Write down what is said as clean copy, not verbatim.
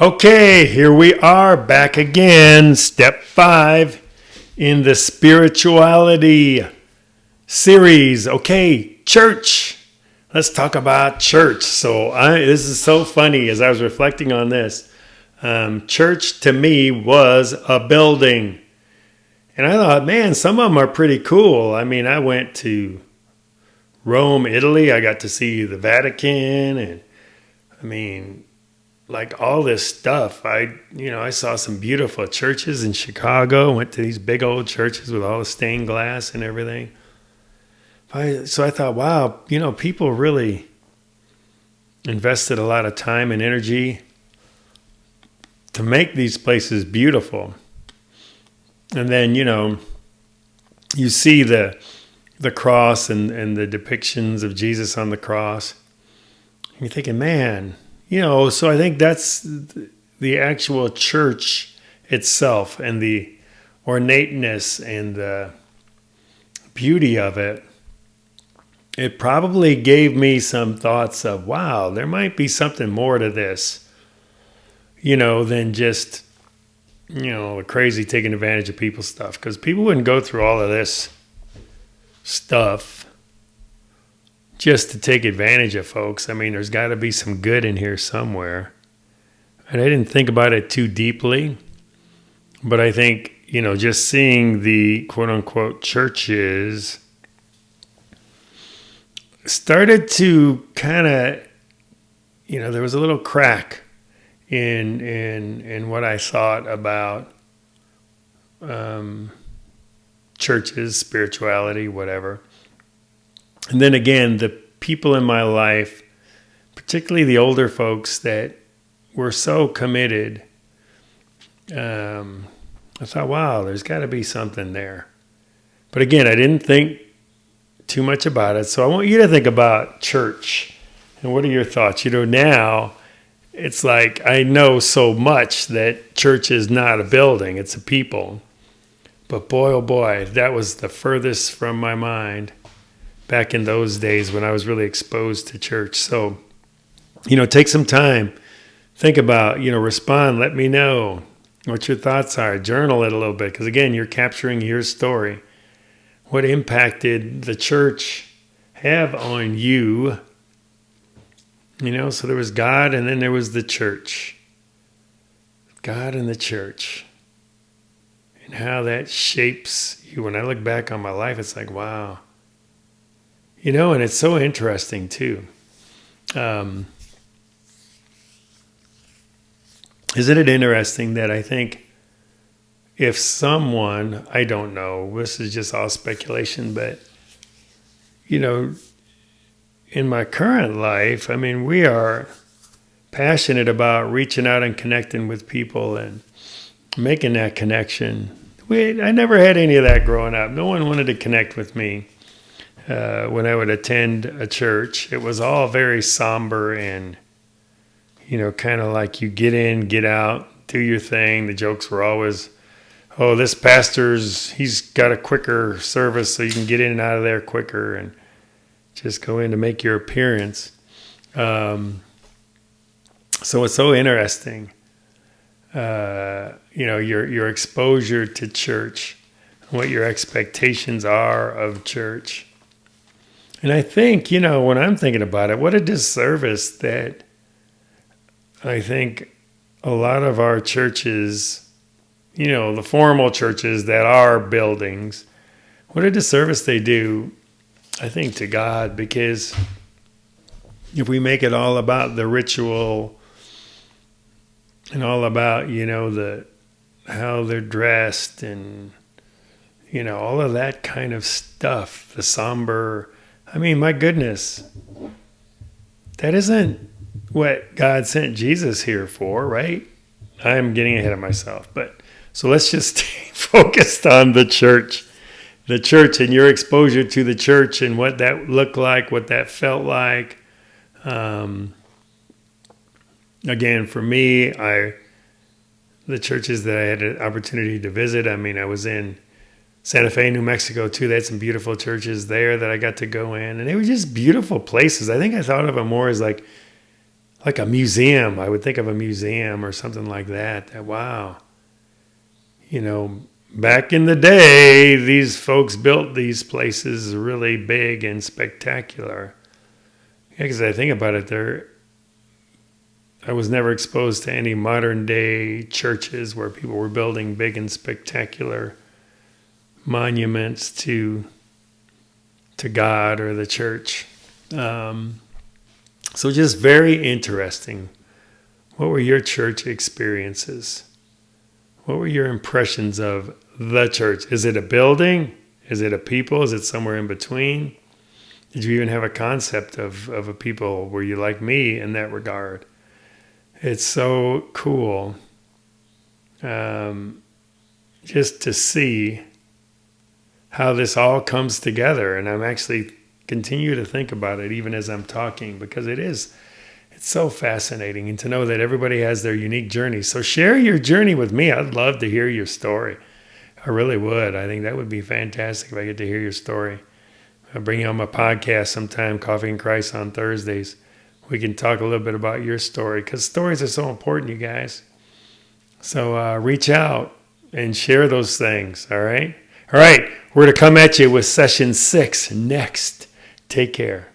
Okay, here we are back again. Step 5 in the spirituality series. Okay, church. Let's talk about church. This is so funny as I was reflecting on this. Church to me was a building. And I thought, man, some of them are pretty cool. I mean, I went to Rome, Italy. I got to see the Vatican and like all this stuff. I saw some beautiful churches in Chicago, went to these big old churches with all the stained glass and everything. So I thought, wow, people really invested a lot of time and energy to make these places beautiful. And then, you see the cross and the depictions of Jesus on the cross. And you're thinking, man, so I think that's the actual church itself and the ornateness and the beauty of it. It probably gave me some thoughts of, wow, there might be something more to this, than just, the crazy taking advantage of people's stuff. Because people wouldn't go through all of this stuff just to take advantage of folks. I mean, there's got to be some good in here somewhere. And I didn't think about it too deeply. But I think, just seeing the quote-unquote churches started to kind of, there was a little crack in what I thought about churches, spirituality, whatever. And then again, the people in my life, particularly the older folks that were so committed, I thought, wow, there's got to be something there. But again, I didn't think too much about it. So I want you to think about church. And what are your thoughts? Now it's like I know so much that church is not a building, it's a people. But boy, oh boy, that was the furthest from my mind back in those days when I was really exposed to church. So, take some time, think about, respond, let me know what your thoughts are, journal it a little bit. Because again, you're capturing your story. What impact did the church have on you? So there was God and then there was the church. God and the church. And how that shapes you. When I look back on my life, it's like, wow. And it's so interesting too. Isn't it interesting that I think if someone, I don't know, this is just all speculation, but, in my current life, we are passionate about reaching out and connecting with people and making that connection. I never had any of that growing up. No one wanted to connect with me. When I would attend a church, it was all very somber and, kind of like you get in, get out, do your thing. The jokes were always, oh, this he's got a quicker service so you can get in and out of there quicker and just go in to make your appearance. So it's so interesting, your exposure to church, what your expectations are of church. And I think, when I'm thinking about it, what a disservice that I think a lot of our churches, the formal churches that are buildings, what a disservice they do, I think, to God. Because if we make it all about the ritual and all about, how they're dressed and, all of that kind of stuff, the somber, my goodness, that isn't what God sent Jesus here for, right? I'm getting ahead of myself, but so let's just stay focused on the church and your exposure to the church and what that looked like, what that felt like. Again, for me, the churches that I had an opportunity to visit, I was in Santa Fe, New Mexico, too. They had some beautiful churches there that I got to go in. And they were just beautiful places. I think I thought of them more as like like a museum. I would think of a museum or something like that. That wow, back in the day, these folks built these places really big and spectacular. Because I think about it, I was never exposed to any modern day churches where people were building big and spectacular monuments to God or the church. So just very interesting. What were your church experiences? What were your impressions of the church? Is it a building? Is it a people? Is it somewhere in between? Did you even have a concept of a people? Were you like me in that regard? It's so cool just to see how this all comes together. And I'm actually continue to think about it even as I'm talking, because it's so fascinating, and to know that everybody has their unique journey. So share your journey with me. I'd love to hear your story. I really would. I think that would be fantastic if I get to hear your story. I'll bring you on my podcast sometime, Coffee and Christ on Thursdays. We can talk a little bit about your story, because stories are so important, you guys. So reach out and share those things, all right? All right, we're going to come at you with session 6 next. Take care.